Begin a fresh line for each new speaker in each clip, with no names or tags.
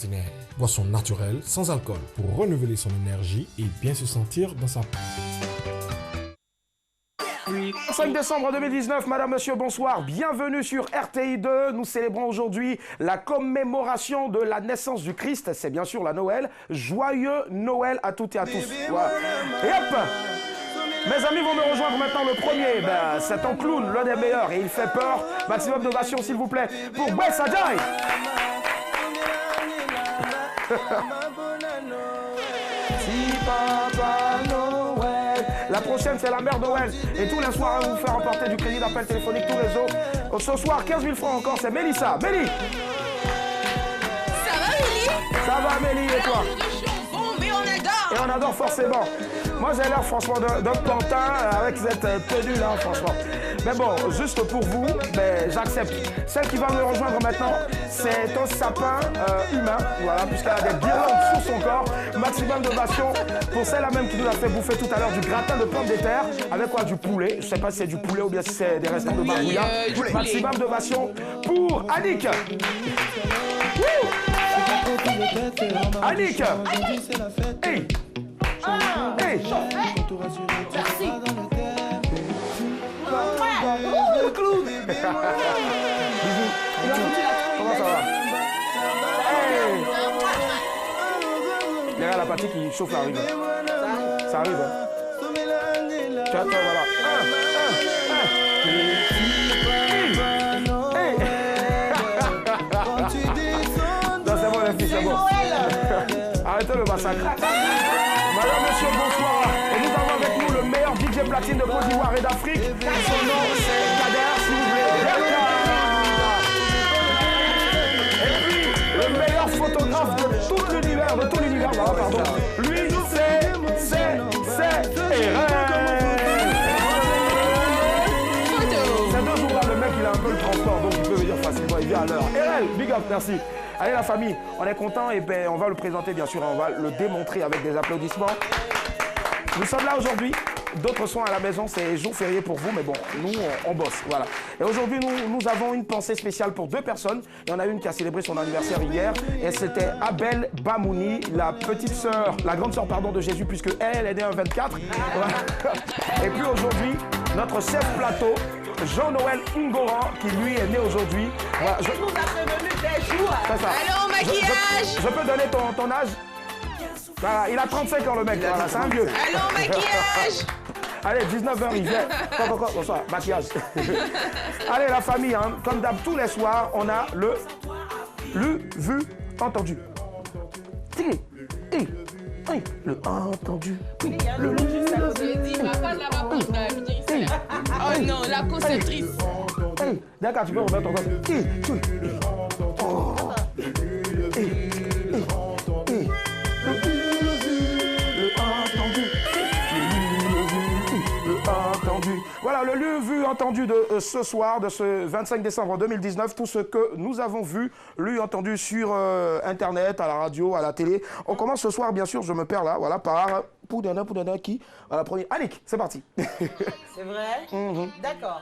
partenaire. Boisson naturelle, sans alcool, pour renouveler son énergie et bien se sentir dans sa peau.
5 décembre 2019, madame, monsieur, bonsoir. Bienvenue sur RTI2. Nous célébrons aujourd'hui la commémoration de la naissance du Christ. C'est bien sûr la Noël. Joyeux Noël à toutes et à tous. Voilà. Et hop! Mes amis vont me rejoindre maintenant. Le premier, c'est un clown, l'un des meilleurs, et il fait peur. Maximum d'ovation, s'il vous plaît, pour Bessa Jai. Si Papa Noël. La prochaine, c'est la mère Noël. Et tous les soirs, elle va vous faire emporter du crédit d'appel téléphonique, tout réseau. Ce soir, 15 000 francs encore, c'est Mélissa. Mélie.
Ça va, Mélie?
Ça va, Mélie, et toi?
Bon, mais on adore.
Et on adore forcément. Moi, j'ai l'air franchement d'un pantin avec cette tenue-là, franchement. Mais bon, juste pour vous, j'accepte. Celle qui va me rejoindre maintenant, c'est un sapin humain, voilà, puisqu'elle a des guirlandes sur son corps. Maximum de passion pour celle-là même qui nous a fait bouffer tout à l'heure du gratin de pommes de terre. Avec quoi? Du poulet. Je sais pas si c'est du poulet ou bien si c'est des restants de barbouilla. Maximum de passion pour Annick. Annick. Hey. Hey.
Merci.
Le clown. Bisous. Comment ça va? Hey. Derrière la partie qui chauffe la rive. Ça arrive. Hein? Tiens, voilà. Hey. Non, c'est bon les filles, c'est bon. Arrêtez le massacre. Madame, monsieur, bonsoir. Et nous avons avec nous le meilleur DJ platine de Côte d'Ivoire et d'Afrique. Son nom, c'est Kader, s'il vous plaît. Et puis, le meilleur photographe de tout l'univers, voilà, pardon. Lui, c'est Erel. Ces 2 jours-là, le mec, il a un peu le transport, donc il peut venir facilement, il vient à l'heure. Erel, big up, merci. Allez la famille, on est content et on va le présenter bien sûr, on va le démontrer avec des applaudissements. Nous sommes là aujourd'hui, d'autres sont à la maison, c'est jour férié pour vous, mais bon, nous on bosse, voilà. Et aujourd'hui nous avons une pensée spéciale pour 2 personnes. Il y en a une qui a célébré son anniversaire hier, et c'était Abel Bamouni, la petite sœur, la grande sœur pardon de Jésus, puisque elle est née un 24. Et puis aujourd'hui, notre chef plateau, Jean-Noël Ngoran, qui lui est né aujourd'hui. Voilà,
Il nous a prévenu des jours.
C'est ça.
Alors, maquillage.
Je peux donner ton âge? Voilà, il a 35 ans le mec, voilà, c'est un vieux.
Alors, maquillage.
Allez, 19h, il vient. Bonsoir, maquillage. Allez, la famille, hein, comme d'hab, tous les soirs, on a le vu, entendu. Le entendu. Le
Oh non, la conceptrice.
D'accord, tu peux remettre ton Voilà le lieu vu, entendu de ce soir, de ce 25 décembre 2019, tout ce que nous avons vu, lu, entendu sur Internet, à la radio, à la télé. On commence ce soir, bien sûr, je me perds là, voilà, par Poudana, qui voilà, premier. Annick, c'est parti.
C'est vrai? D'accord.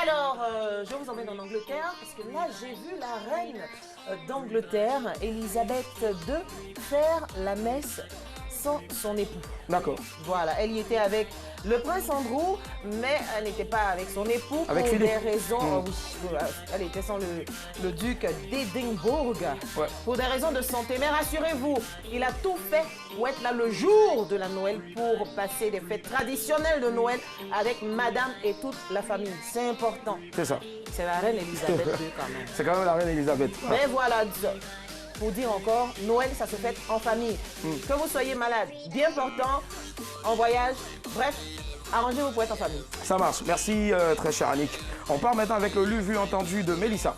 Alors, je vous emmène en Angleterre, parce que là, j'ai vu la reine d'Angleterre, Elisabeth II, faire la messe sans son époux.
D'accord.
Voilà, elle y était avec le prince Andrew, mais elle n'était pas avec son époux
avec
pour
Philippe.
des raisons... oui, elle était sans le duc d'Édimbourg, pour des raisons de santé. Mais rassurez-vous, il a tout fait pour être là le jour de la Noël, pour passer des fêtes traditionnelles de Noël avec madame et toute la famille. C'est important.
C'est ça.
C'est la reine Elisabeth II quand même.
C'est quand même la reine Elisabeth.
Mais voilà, pour dire encore, Noël, ça se fête en famille. Que vous soyez malade, bien portant, en voyage, bref, arrangez-vous pour être en famille.
Ça marche. Merci, très cher Annick. On part maintenant avec le lu, vu, entendu de Mélissa.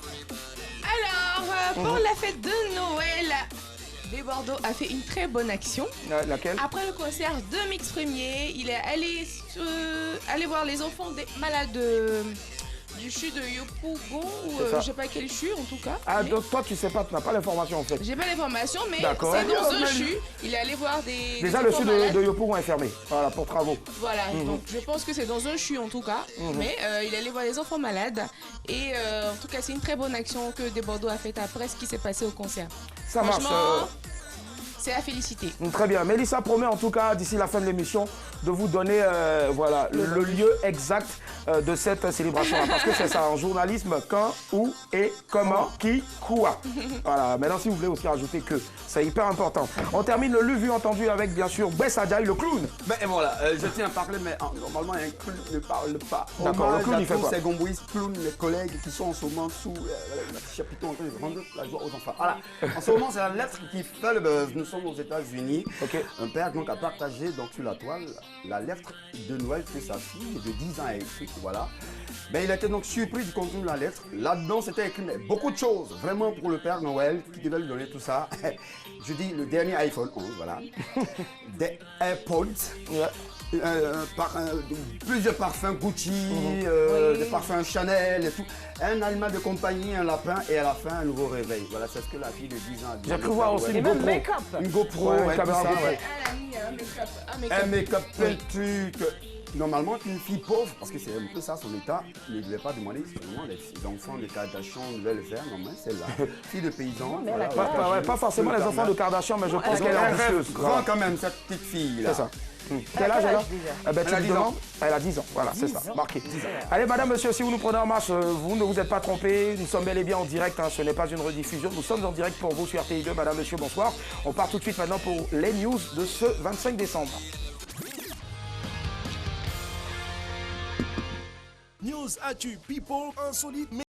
Alors, pour la fête de Noël, B Bordeaux a fait une très bonne action.
Laquelle?
Après le concert de Mix Premier, il est allé voir les enfants des malades du CHU de Yopougon, ou je sais pas quel CHU en tout cas.
Ah, donc toi tu sais pas, tu n'as pas l'information en fait.
J'ai pas l'information, mais c'est
D'accord.
dans un CHU. Il est allé voir des
Déjà le
enfants
CHU
malades.
de Yopougon est fermé, voilà, pour travaux.
Voilà, donc je pense que c'est dans un CHU en tout cas, mais il est allé voir les enfants malades et en tout cas c'est une très bonne action que Des Bordeaux a faite après ce qui s'est passé au concert.
Ça marche.
C'est à féliciter.
Très bien. Mélissa promet en tout cas, d'ici la fin de l'émission, de vous donner voilà, le lieu exact de cette célébration. Parce que c'est ça, en journalisme, quand, où et comment, qui, quoi. Voilà. Maintenant, si vous voulez aussi rajouter que, c'est hyper important. On termine le vu entendu avec, bien sûr, Bessajaï, le clown.
Ben voilà, je tiens à parler, mais normalement, un clown ne parle pas.
D'accord, le clown, il fait quoi?
C'est Gomboïs, clown, les collègues qui sont en ce moment sous le chapiteau en train de rendre la joie aux enfants. Voilà. En ce moment, c'est la lettre qui fait le buzz. Nous sommes aux États-Unis.
Okay.
Un père donc a partagé donc, sur la toile la lettre de Noël que sa fille de 10 ans a écrite. Voilà. Ben, il a été donc surpris du contenu de la lettre. Là-dedans, c'était écrit beaucoup de choses, vraiment pour le Père Noël, qui devait lui donner tout ça. Je dis le dernier iPhone 11, voilà. Des AirPods. Plusieurs parfums Gucci, des parfums Chanel et tout. Un animal de compagnie, un lapin et à la fin un nouveau réveil. Voilà, c'est ce que la fille de 10 ans a dit.
J'ai cru voir aussi une GoPro.
Une GoPro,
une caméra GoPro.
Un make-up, plein de trucs. Normalement, une fille pauvre, parce que c'est un peu ça son état, ne devait pas demander seulement les enfants de Kardashian devaient le faire. Normalement, c'est la fille de paysan.
Voilà, pas forcément les enfants de Kardashian, mais je pense qu'elle est ambitieuse.
Grand quand même, cette petite fille-là.
C'est ça. Quel âge elle a? Ben, tu lui demandes. Elle a 10 ans, voilà, c'est ça, marqué. Allez, madame, monsieur, si vous nous prenez en marche, vous ne vous êtes pas trompés. Nous sommes bel et bien en direct, hein, ce n'est pas une rediffusion. Nous sommes en direct pour vous sur RTI2, madame, monsieur, bonsoir. On part tout de suite maintenant pour les news de ce 25 décembre.
News, actu, people, insolite, mais...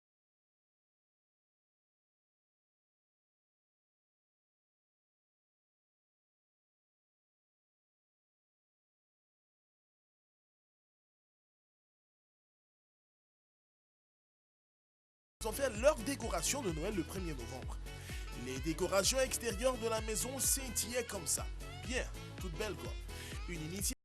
Ils ont fait leur décoration de Noël le 1er novembre. Les décorations extérieures de la maison scintillaient comme ça. Bien, toute belle quoi. Une initiative.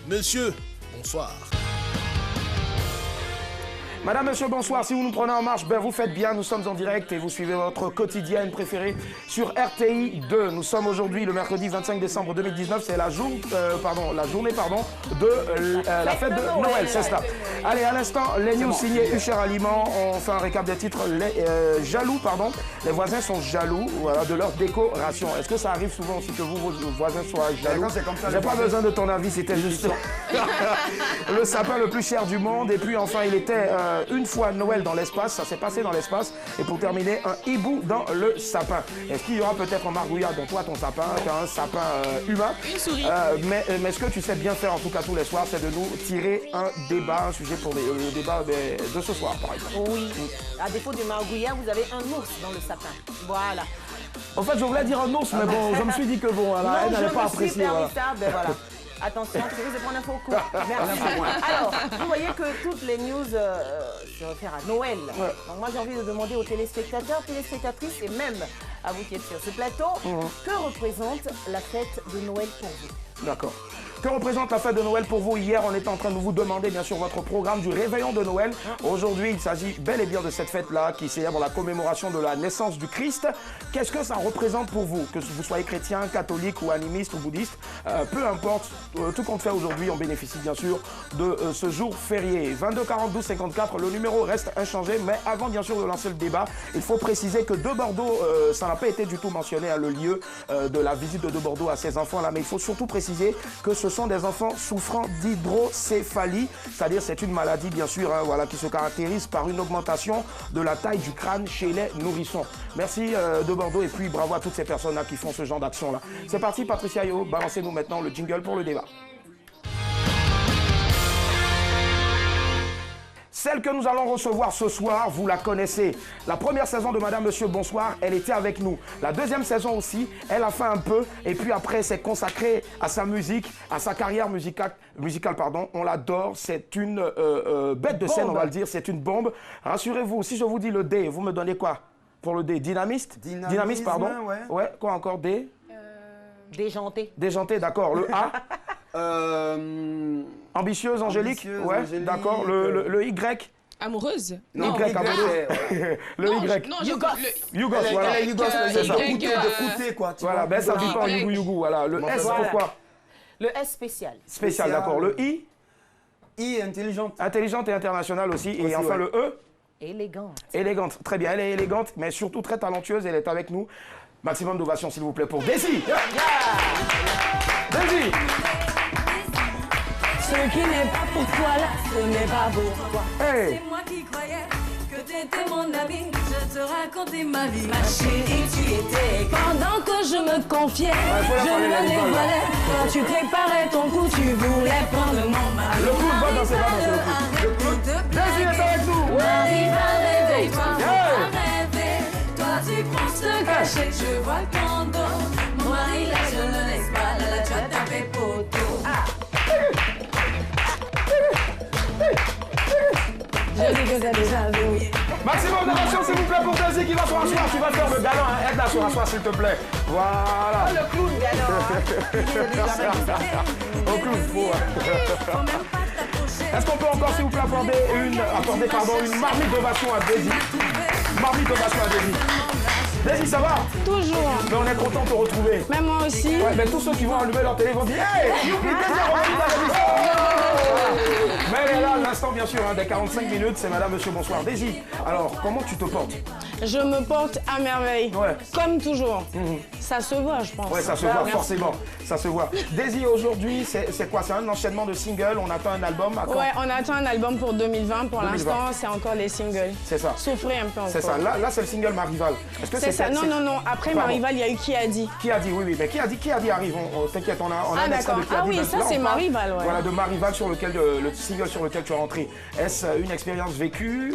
Monsieur, bonsoir.
Madame, monsieur, bonsoir. Si vous nous prenez en marche, ben vous faites bien. Nous sommes en direct et vous suivez votre quotidienne préférée sur RTI 2. Nous sommes aujourd'hui le mercredi 25 décembre 2019. C'est la journée de la fête de Noël. C'est ça. Allez, à l'instant, les news signés Usher Aliment. On fait un récap des titres. Les voisins sont jaloux, voilà, de leur décoration. Est-ce que ça arrive souvent aussi que vos voisins soient jaloux? J'ai pas besoin de ton avis, c'était juste le sapin le plus cher du monde. Et puis enfin, il était une fois Noël dans l'espace, ça s'est passé dans l'espace. Et pour terminer, un hibou dans le sapin. Est-ce qu'il y aura peut-être un margouillard dans toi, ton sapin, un sapin humain?
Une souris.
Mais ce que tu sais bien faire, en tout cas tous les soirs, c'est de nous tirer un débat, un sujet pour le débat de ce soir, par exemple.
Oui. À défaut du margouillard, vous avez un ours dans le sapin. Voilà.
En fait, je voulais dire un ours, mais bon, je me suis dit que bon, voilà, elle n'allait pas apprécier.
Voilà. Ça, ben voilà. Attention, je risque de prendre un faux coup. Merci. Alors, vous voyez que toutes les news se réfèrent à Noël.
Ouais.
Donc moi, j'ai envie de demander aux téléspectateurs, téléspectatrices et même à vous qui êtes sur ce plateau, que représente la fête de Noël pour vous?
D'accord. Que représente la fête de Noël pour vous? Hier, on était en train de vous demander, bien sûr, votre programme du réveillon de Noël. Aujourd'hui, il s'agit bel et bien de cette fête-là qui célèbre la commémoration de la naissance du Christ. Qu'est-ce que ça représente pour vous? Que vous soyez chrétien, catholique ou animiste ou bouddhiste, peu importe, tout compte fait aujourd'hui, on bénéficie bien sûr de ce jour férié. 22 42 54, le numéro reste inchangé, mais avant bien sûr de lancer le débat, il faut préciser que de Bordeaux, ça n'a pas été du tout mentionné, le lieu de la visite de Bordeaux à ces enfants-là, mais il faut surtout préciser que ce sont des enfants souffrant d'hydrocéphalie, c'est-à-dire c'est une maladie bien sûr voilà, qui se caractérise par une augmentation de la taille du crâne chez les nourrissons. Merci de Bordeaux et puis bravo à toutes ces personnes-là qui font ce genre d'action-là. C'est parti Patricia Yo, balancez-nous maintenant le jingle pour le débat. Celle que nous allons recevoir ce soir, vous la connaissez. La première saison de Madame, Monsieur, Bonsoir, elle était avec nous. La deuxième saison aussi, elle a fait un peu. Et puis après, s'est consacrée à sa musique, à sa carrière musicale. On l'adore. C'est une bête de scène, on va le dire. C'est une bombe. Rassurez-vous, si je vous dis le D, vous me donnez quoi pour le D? Dynamiste? Dynamiste, pardon. Ouais, quoi encore? D?
Déjanté.
Déjanté, d'accord. Le A? Ambitieuse, angélique. Ouais, d'accord. Le Y.
Amoureuse?
Non, Y, amoureuse. Le Y.
Non,
Yougos, voilà.
Yougos,
c'est ça.
De côté, quoi.
Voilà, ben ça vit pas en yougou, voilà. Le S, pourquoi?
Le S spécial.
Spécial, d'accord. Le I?
I, intelligente.
Intelligente et internationale aussi. Et enfin le E?
Élégante.
Élégante, très bien. Elle est élégante, mais surtout très talentueuse. Elle est avec nous. Maximum d'ovation, s'il vous plaît, pour Daisy. Daisy.
Ce qui n'est pas pour toi là, ce n'est pas pour toi.
Hey.
C'est moi qui croyais que t'étais mon ami. Je te racontais ma vie, ma chérie, tu étais. Pendant que je me confiais, je me dévoilais. Quand tu préparais ton coup, tu voulais prendre mon mari.
Le coup, va danser, le coup. Daisy est avec nous.
Arrive à réveille-toi, à rêver. Toi tu prends ce cachet, je vois ton dos. Moi il a, je ne laisse pas, là tu as tapé poteau. Je dis que t'as déjà vu.
Maximum d'ovation, s'il vous plaît, pour Daisy qui va se rasseoir. Tu vas faire le galant, hein. Aide-la à se rasseoir, s'il te plaît. Voilà.
Oh, le clown galant.
Au clown, faut. Est-ce qu'on peut encore, s'il vous plaît, accorder une marmite d'ovation à Daisy? Marmite d'ovation à Daisy. Daisy, ça va?
Toujours.
Mais on est content de te retrouver.
Même moi aussi.
Ouais, mais tous ceux qui vont allumer leur télé vont dire hey, youpi, Daisy, revenu dans l'émission. Mais elle est là, à l'instant, bien sûr, des 45 minutes, c'est Madame, Monsieur, Bonsoir. Daisy, alors, comment tu te portes?
Je me porte à merveille.
Ouais.
Comme toujours. Ça se voit, je pense.
Ouais, ça se voit, forcément. Ça se voit. Daisy, aujourd'hui, c'est quoi? C'est un enchaînement de singles. On attend un album à quand?
Ouais, on attend un album pour 2020. Pour
2020.
l'instant, c'est encore les singles.
C'est ça.
Souffrez un peu encore.
C'est ça. Là c'est le single Ma Rivale. Est-ce que
C'est ça. Non. Après Ma Rivale, il y a eu Qui a dit.
Qui a dit, oui. Mais Qui a dit arrive. T'inquiète, on a un extrait de Qui a dit.
Oui, ça, c'est Ma Rivale, ouais.
Voilà, de Ma Rivale sur lequel, le single sur lequel tu es rentré. Est-ce une expérience vécue?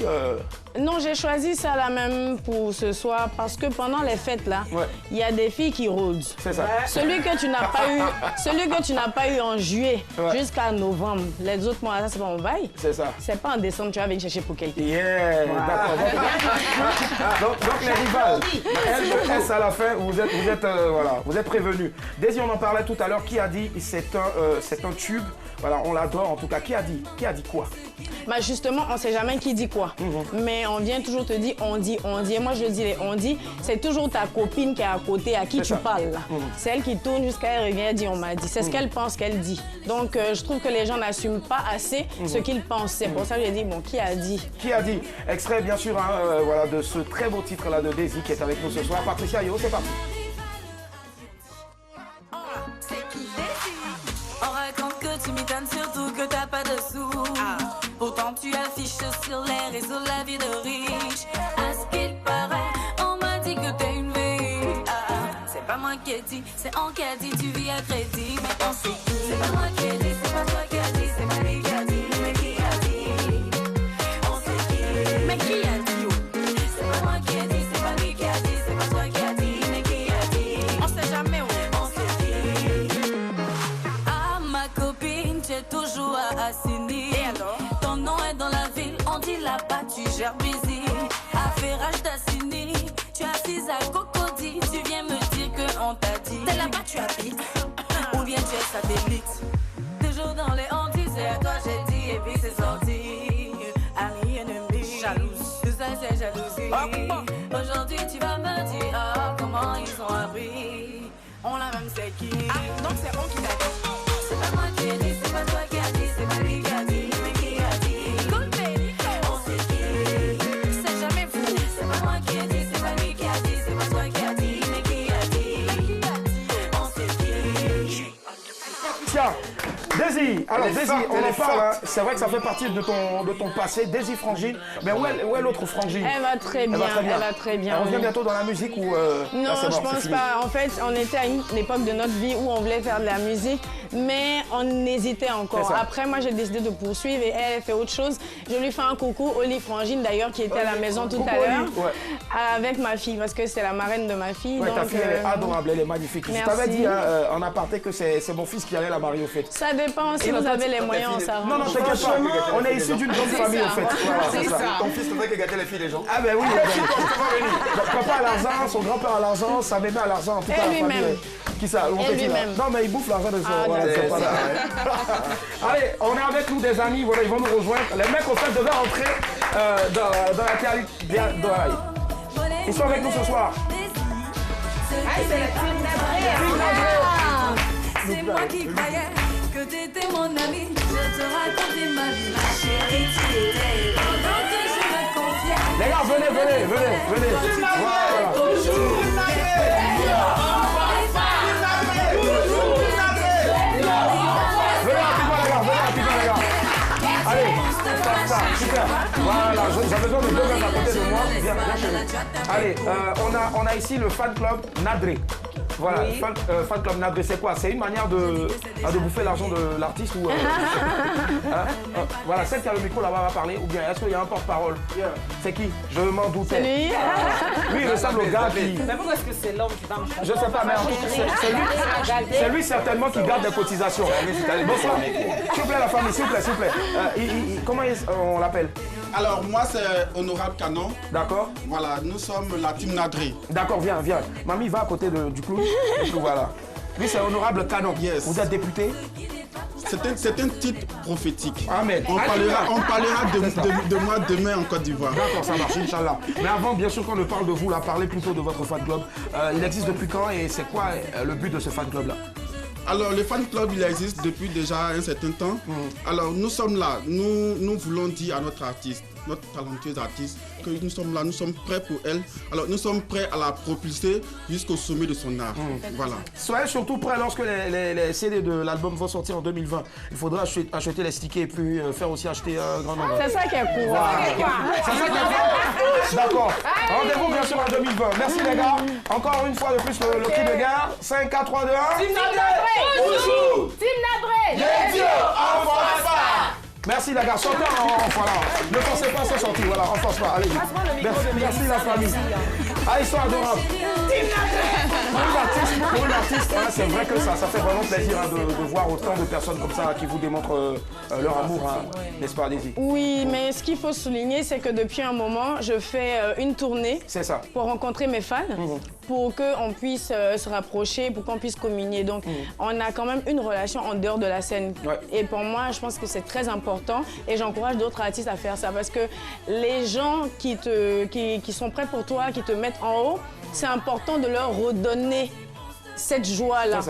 Non, j'ai choisi ça là même pour ce soir parce que pendant les fêtes là,
Ouais.
il y a des filles qui rôdent.
C'est ça.
Celui que tu n'as pas eu en juillet
Ouais.
jusqu'à novembre, les autres mois, ça c'est pas mon bail.
C'est ça.
C'est pas en décembre tu vas venir chercher pour quelqu'un.
Yeah, d'accord. Donc les rivales, le S à la fin, vous êtes prévenus. Daisy, on en parlait tout à l'heure. Qui a dit? C'est un tube. Voilà, on l'adore en tout cas. Qui a dit quoi?
Bah justement, on sait jamais qui dit quoi. Mais on vient toujours te dire on dit. Et moi je dis les on dit, c'est toujours ta copine qui est à côté à qui tu parles là. C'est elle qui tourne jusqu'à elle revient et dit on m'a dit. C'est ce qu'elle pense qu'elle dit. Donc je trouve que les gens n'assument pas assez ce qu'ils pensent. C'est pour ça que j'ai dit bon, qui a dit?
Qui a dit? Extrait bien sûr voilà, de ce très beau titre là de Daisy qui est avec nous ce soir. Patricia Yo, c'est parti.
On raconte que tu m'étonnes surtout que t'as pas de sous. Pourtant tu affiches sur les réseaux la vie de riche. À ce qu'il paraît, on m'a dit que t'es une vie. C'est pas moi qui ai dit, c'est on qui a dit, tu vis à crédit. Mais on sait qui. C'est pas moi qui ai dit, c'est pas toi qui a dit, c'est pas lui qui a dit. Mais qui a dit? On sait qui. Mais qui a dit? C'est pas moi qui ai dit, c'est pas lui qui a dit, c'est pas toi qui a dit. Mais qui a dit? On sait jamais où. On sait qui. Ah, ma copine, tu es toujours à Assini. Et alors? Ton nom est dans la ville, on dit là-bas, tu gères busy. Affairage d'Assini, tu es assise à Cocody. Tu viens me dire qu'on t'a dit. T'es là-bas, tu habites. Ou bien tu es satellite. Toujours dans les on dit, c'est à toi j'ai dit, et puis c'est sorti. Ami ennemi, jalouse. Tout ça c'est jalousie. Aujourd'hui tu vas me dire, oh, comment ils ont appris. On l'a même c'est qui.
Donc c'est on qui t'a dit.
C'est pas moi qui ai dit, c'est pas toi qui a dit, c'est pas lui qui a dit. Mais qui a dit?
Good baby.
On sait qui.
C'est jamais vous.
C'est pas moi qui ai dit, c'est pas lui qui a dit, c'est pas toi qui a dit. Mais qui a dit? On sait qui.
Tiens, Daisy, alors Daisy, on en parle, hein. C'est vrai que ça fait partie de ton passé, Daisy Frangine, mais où est l'autre Frangine?
Elle va très bien, elle va très bien.
On revient bientôt dans la musique ou...
Non,
là,
je pense pas. En fait, on était à une époque de notre vie où on voulait faire de la musique, mais on hésitait encore. Après, moi, j'ai décidé de poursuivre et elle fait autre chose. Je lui fais un coucou, Oli Frangine d'ailleurs, qui était à la maison tout à l'heure, avec ma fille, parce que c'est la marraine de ma fille.
Ouais,
donc,
ta fille, elle est adorable, elle est magnifique.
Merci.
Je t'avais dit en aparté que c'est mon fils qui allait la marier au fait.
Ça dépend si vous avez les moyens, on s'arrange.
Non, t'inquiète pas, on est issus d'une grande famille au fait. Voilà, c'est ça.
Ton fils devrait que gâter les filles des gens.
Ah ben oui, papa à l'argent, son grand-père à l'argent, sa mémé à l'argent, en tout cas la famille. Qui ça? Non mais il bouffe l'argent de son... Voilà, c'est pas là. Allez, on est avec nous des amis, voilà, ils vont nous rejoindre. Les mecs au fait devaient rentrer dans la télé. Ils sont avec nous ce soir.
C'est la team Nabré. C'est moi qui croyais que t'étais mon ami. Je te racontais ma vie, ma chérie, tu étais. Pendant que je me confiais.
Les gars, venez. Allez, super. Voilà, j'avais besoin de deux gars à côté de moi. Viens chérie. Allez, on a ici le fan club Nadré. Voilà, fan club Nadré, c'est quoi? C'est une manière de bouffer l'argent de l'artiste ou... voilà, celle qui a le micro là-bas va parler, ou bien est-ce qu'il y a un porte-parole? C'est qui? Je m'en doutais. Lui, il ressemble au gars qui...
Mais pourquoi est-ce que c'est l'homme qui va me
Je sais pas, mais en tout cas, c'est lui certainement qui garde des cotisations. Bonsoir. S'il vous plaît, la famille, s'il vous plaît. Comment on l'appelle?
Alors, moi, c'est Honorable Canon.
D'accord.
Voilà, nous sommes la team Nadré.
D'accord, viens. Mamie va à côté du clown. Et puis voilà. Lui, c'est Honorable Canon.
Yes.
Vous êtes député?
C'est un titre prophétique.
Amen.
On parlera de moi demain en Côte d'Ivoire.
D'accord, ça marche, Inch'Allah. Mais avant, bien sûr, qu'on ne parle de vous, là, parlez plutôt de votre fan club. Il existe depuis quand et c'est quoi le but de ce fan club-là?
Alors, le fan club, il existe depuis déjà un certain temps. Alors, nous sommes là. Nous voulons dire à notre artiste, notre talentueuse artiste, que nous sommes là, nous sommes prêts pour elle. Alors, nous sommes prêts à la propulser jusqu'au sommet de son art. Voilà.
Soyez surtout prêts lorsque les CD de l'album vont sortir en 2020. Il faudra acheter les stickers et puis faire aussi acheter un grand nombre.
C'est ça qui est cool.
Voilà. C'est ça qui est cool. D'accord. Rendez-vous bien sûr en 2020. Merci les gars. Encore une fois de plus le cri de guerre. 5, 4, 3, 2, 1.
Team Nabré.
Bonjour. Team Nabré.
Les dieux en force pas. Merci les gars, sortez voilà. Ne pensez pas à ce sortir, voilà, on force pas, allez. Merci la famille. Ah, ils sont adorables. Pour une artiste, hein, c'est vrai que ça fait vraiment plaisir hein, de voir autant de personnes comme ça qui vous démontrent leur amour, hein, n'est-ce pas, Daisy?
Oui, mais ce qu'il faut souligner, c'est que depuis un moment, je fais une tournée pour rencontrer mes fans, pour qu'on puisse se rapprocher, pour qu'on puisse communier. Donc, on a quand même une relation en dehors de la scène. Ouais. Et pour moi, je pense que c'est très important et j'encourage d'autres artistes à faire ça parce que les gens qui sont prêts pour toi, qui te mettent en haut, c'est important de leur redonner cette joie-là.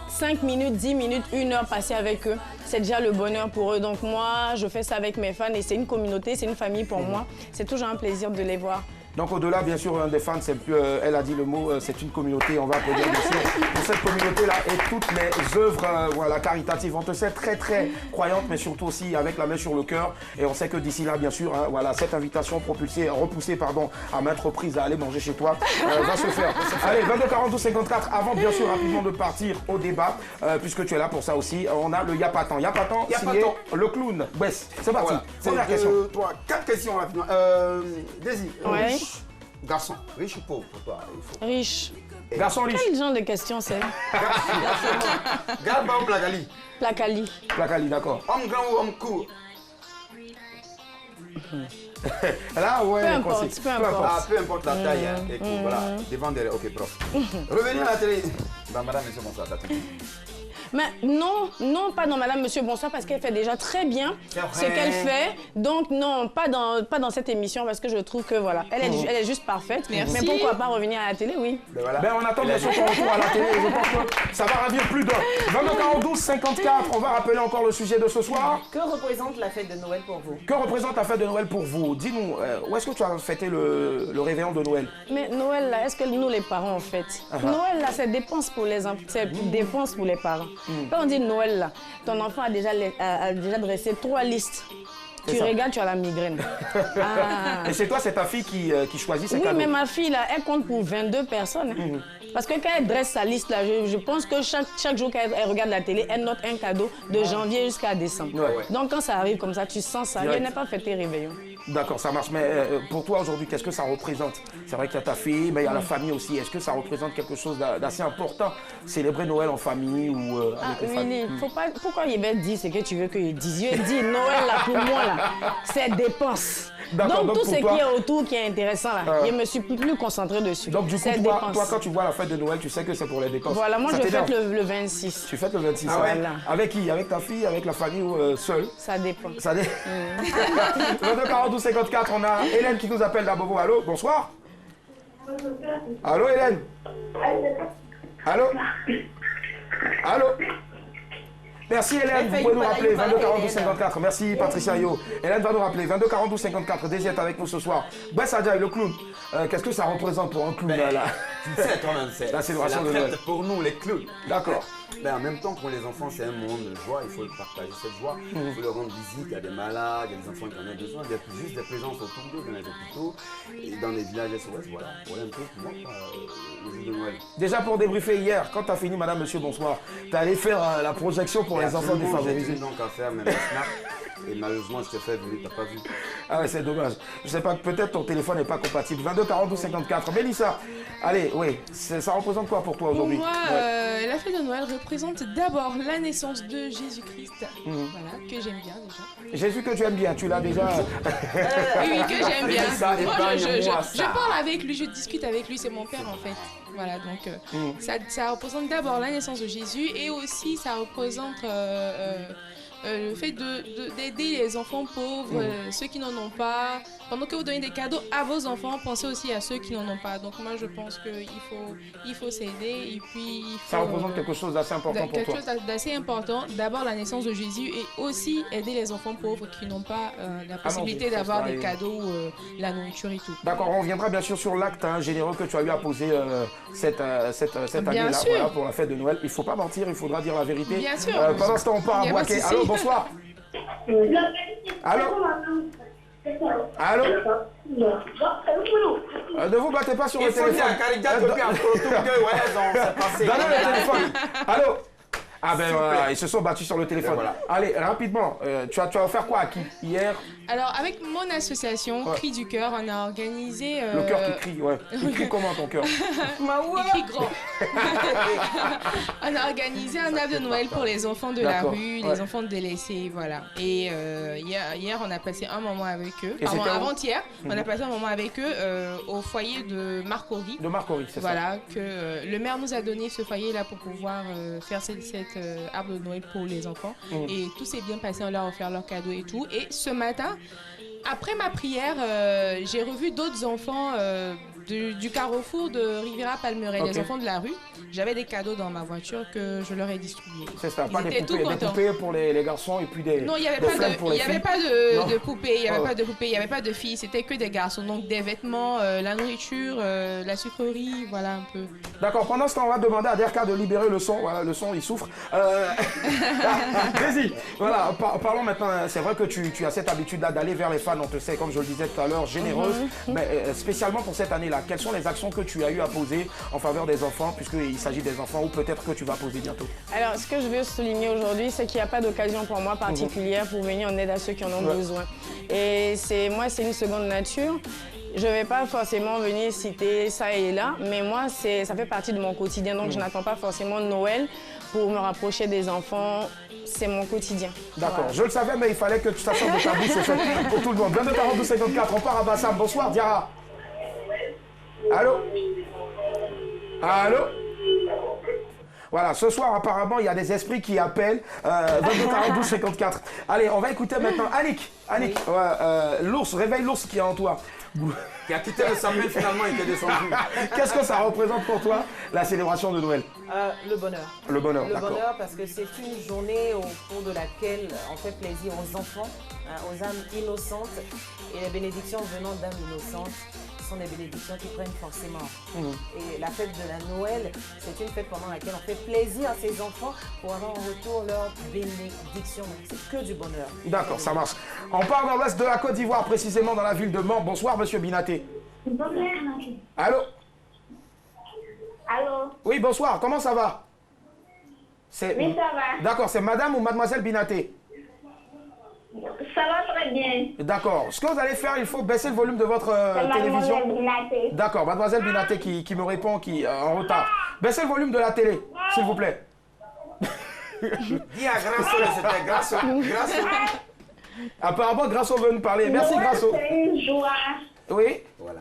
5 minutes, 10 minutes, 1 heure passée avec eux, c'est déjà le bonheur pour eux. Donc moi, je fais ça avec mes fans et c'est une communauté, c'est une famille pour moi. C'est toujours un plaisir de les voir
Donc au-delà, bien sûr, des fans, elle a dit le mot, c'est une communauté. On va applaudir bien sûr pour cette communauté-là et toutes les œuvres voilà, caritatives. On te sait très très croyante, mais surtout aussi avec la main sur le cœur. Et on sait que d'ici là, bien sûr, hein, voilà, cette invitation repoussée à maintes reprises à aller manger chez toi va se faire. Allez, 22 42 54. Avant bien sûr rapidement de partir au débat, puisque tu es là pour ça aussi, on a le Yapatan. Yapatan, signé le clown. Bess, c'est parti.
Voilà.
Première question.
3, 4 questions rapidement. Daisy,
Ouais.
riche, garçon, riche ou pauvre pour toi?
Riche.
Garçon riche.
Quel genre de question c'est?
Garde ou Plagali?
Placali.
Placali, d'accord.
Homme grand ou homme court?
Là, ouais,
Peu importe,
concis.
peu importe.
Ah, peu importe la taille, hein, et court, voilà. Devant, derrière, ok, prof. Revenir à la télé. Bah, madame, monsieur, bonsoir, t'as tout.
Mais non, pas dans Madame, Monsieur, bonsoir, parce qu'elle fait déjà très bien ce qu'elle fait. Donc non, pas dans cette émission, parce que je trouve que voilà, elle est juste parfaite.
Merci.
Mais pourquoi pas revenir à la télé, oui.
Ben voilà.
Ben, on attend bien sûr ton retour à la télé. Je pense que ça va ravir plus d'un. 22 42 54. On va rappeler encore le sujet de ce soir.
Que représente la fête de Noël pour vous?
Que représente la fête de Noël pour vous? Dis-nous, où est-ce que tu as fêté le réveillon de Noël?
Mais Noël, là, est-ce que nous, les parents, en fait, Noël, là, c'est dépense pour les enfants, c'est dépense pour les parents. Quand on dit Noël, là, ton enfant a déjà dressé 3 listes. Tu
ça.
regardes, tu as la migraine. Ah.
Et c'est toi, c'est ta fille qui choisit ses
Oui,
cadeaux.
mais ma fille, là, elle compte pour 22 personnes. Hein. Parce que quand elle dresse sa liste, là, je pense que chaque jour qu'elle regarde la télé, elle note un cadeau de janvier jusqu'à décembre.
Ouais.
Donc quand ça arrive comme ça, tu sens ça.
Direct.
Elle n'est pas fêtée réveillon.
D'accord, ça marche. Mais pour toi aujourd'hui, qu'est-ce que ça représente? C'est vrai qu'il y a ta fille, mais il y a la famille aussi. Est-ce que ça représente quelque chose d'assez important? Célébrer Noël en famille ou avec les familles?
Faut pas, pourquoi il va dire ce que tu veux qu'il dise? Je dis Noël, là, pour moi, là, c'est dépense.
D'accord,
Donc
donc
tout
pour
ce
toi-
qui est autour, qui est intéressant, là, je me suis plus concentrée dessus.
Donc du coup,
c'est
toi,
dépense.
quand tu vois la fête de Noël, tu sais que c'est pour les dépenses.
Voilà, moi
Ça
je
t'énerve?
fête le 26.
Tu fêtes le 26.
Ah ouais.
Avec qui? Avec ta fille, avec la famille ou seule?
Ça dépend.
Ça dé... 22 42 54, on a Hélène qui nous appelle d'Abobo. Allô, bonsoir. Allô Hélène. Allô. Allô. Merci Hélène, vous pouvez nous rappeler 22 42 54. Merci Patricia Yo. Hélène va nous rappeler 22 42 54. Daisy est avec nous ce soir. Bess Adjaye, le clown. Qu'est-ce que ça représente pour un clown là?
Tu sais toi-même, c'est
La célébration de
la
Noël.
fête pour nous, les clowns.
D'accord.
Ben, en même temps, pour les enfants, c'est un moment de joie. Il faut partager cette joie. Il faut leur rendre visite. Il y a des malades, il y a des enfants qui en ont besoin. Il y a juste des présences autour d'eux, dans les hôpitaux et dans les villages SOS. Voilà, voilà un peu pour moi, le jour de Noël.
Déjà pour débriefer hier, quand tu as fini Madame, Monsieur, bonsoir, tu es allé faire la projection pour les enfants défavorisés.
J'ai donc à faire même un snap. Et malheureusement, je t'ai fait venir, t'as pas vu.
Ah ouais, c'est dommage. Je sais pas, peut-être ton téléphone n'est pas compatible. 22 42 54. Mélissa, allez, oui, ça représente quoi pour toi
Pour
aujourd'hui?
moi, la fête de Noël représente d'abord la naissance de Jésus-Christ, voilà, que j'aime bien déjà.
Jésus que tu aimes bien, tu l'as déjà.
Oui, que j'aime bien.
Ça,
Moi,
épargne-moi
je
ça.
parle avec lui, je discute avec lui, c'est mon père en fait. Voilà, donc ça représente d'abord la naissance de Jésus et aussi ça représente le fait d'aider les enfants pauvres, ceux qui n'en ont pas. Pendant que vous donnez des cadeaux à vos enfants, pensez aussi à ceux qui n'en ont pas. Donc moi je pense qu'il faut s'aider et puis il faut,
Ça représente quelque chose d'assez important pour
quelque
toi.
chose d'assez important. D'abord la naissance de Jésus et aussi aider les enfants pauvres qui n'ont pas la possibilité
ça,
d'avoir
ça,
des
et-
cadeaux, la nourriture et tout.
D'accord, on reviendra bien sûr sur l'acte généreux que tu as eu à poser cette
Bien
année-là
sûr.
voilà, pour la fête de Noël. Il ne faut pas mentir, il faudra dire la vérité.
Bien sûr.
Pendant ce temps, on part
Il y
à
a pas de
Boaké.
souci.
Allô, bonsoir. Allô. Allô. Ne vous battez pas sur le téléphone. Donnez le téléphone. Allô. Ah ben voilà, ils se sont battus sur le téléphone.
Voilà.
Allez, rapidement, tu as offert quoi à qui hier?
Alors avec mon association
Ouais.
Cri du cœur, on a organisé
Le cœur qui crie, ouais. Il crie comment ton cœur?
il crie grand. On a organisé un arbre de Noël pour les enfants de la
D'accord,
rue, les
ouais.
enfants délaissés, voilà. Et hier, on a passé un moment avec eux.
Et
Pardon,
c'était où?
avant-hier, on a passé un moment avec eux au foyer de Marcory.
De Marcory, c'est ça.
Voilà, que le maire nous a donné ce foyer-là pour pouvoir faire cet arbre de Noël pour les enfants. Et tout s'est bien passé, on leur a offert leurs cadeaux et tout. Et ce matin, Après ma prière, j'ai revu d'autres enfants du carrefour de Riviera Palmeraie, des enfants de la rue. J'avais des cadeaux dans ma voiture que je leur ai distribués.
C'est ça, pas des poupées pour les garçons et puis des
non, il n'y avait pas de poupées, il n'y avait pas de poupées, il n'y avait pas de filles, c'était que des garçons. Donc des vêtements, la nourriture, la sucrerie, voilà un peu.
D'accord, pendant ce temps, on va demander à Derka de libérer le son. Voilà, le son, il souffre. Vas-y, voilà, parlons maintenant. C'est vrai que tu as cette habitude-là d'aller vers les fans, on te sait, comme je le disais tout à l'heure, généreuse. Mais spécialement pour cette année-là, quelles sont les actions que tu as eu à poser en faveur des enfants, puisqu'il s'agit des enfants, ou peut-être que tu vas poser bientôt? Alors,
ce que je veux souligner aujourd'hui, c'est qu'il n'y a pas d'occasion pour moi particulière pour venir en aide à ceux qui en ont besoin. Et moi, c'est une seconde nature. Je ne vais pas forcément venir citer ça et là, mais moi, ça fait partie de mon quotidien. Donc, je n'attends pas forcément Noël pour me rapprocher des enfants. C'est mon quotidien. D'accord, voilà.
Je le savais, mais il fallait que ça sorte de ta bouche, c'est fait pour tout le monde. 22 42 54, on part à Bassam. Bonsoir, Diara. Allô? Allô? Voilà, ce soir, apparemment, il y a des esprits qui appellent 22 42 54. Allez, on va écouter maintenant Annick. Annick, l'ours, réveille l'ours qui est en toi.
Qui a quitté le sapin finalement et qui est descendu.
Qu'est-ce que ça représente pour toi, la célébration de Noël?
Le bonheur.
Le bonheur,
d'accord. Le bonheur parce que c'est une journée au cours de laquelle on fait plaisir aux enfants, aux âmes innocentes. Et les bénédictions venant d'âmes innocentes sont des bénédictions qui prennent forcément. Et la fête de la Noël, c'est une fête pendant laquelle on fait plaisir à ces enfants pour avoir en retour leur bénédiction. Donc c'est que du bonheur.
D'accord, ça marche. On part dans l'ouest de la Côte d'Ivoire, précisément dans la ville de Mans. Bonsoir, monsieur Binaté.
Bonsoir.
Allô?
Allô?
Oui, bonsoir. Comment ça va?
Oui, ça va.
D'accord, c'est madame ou mademoiselle Binaté?
Ça va très bien.
D'accord. Ce que vous allez faire, il faut baisser le volume de votre télévision. D'accord, mademoiselle Binaté qui me répond, qui en retard. Baissez le volume de la télé, s'il vous plaît.
Dis à Grasso, c'était Grasso.
Apparemment, Grasso veut nous parler. Merci, Grasso.
C'est une joie.
Oui.
Voilà.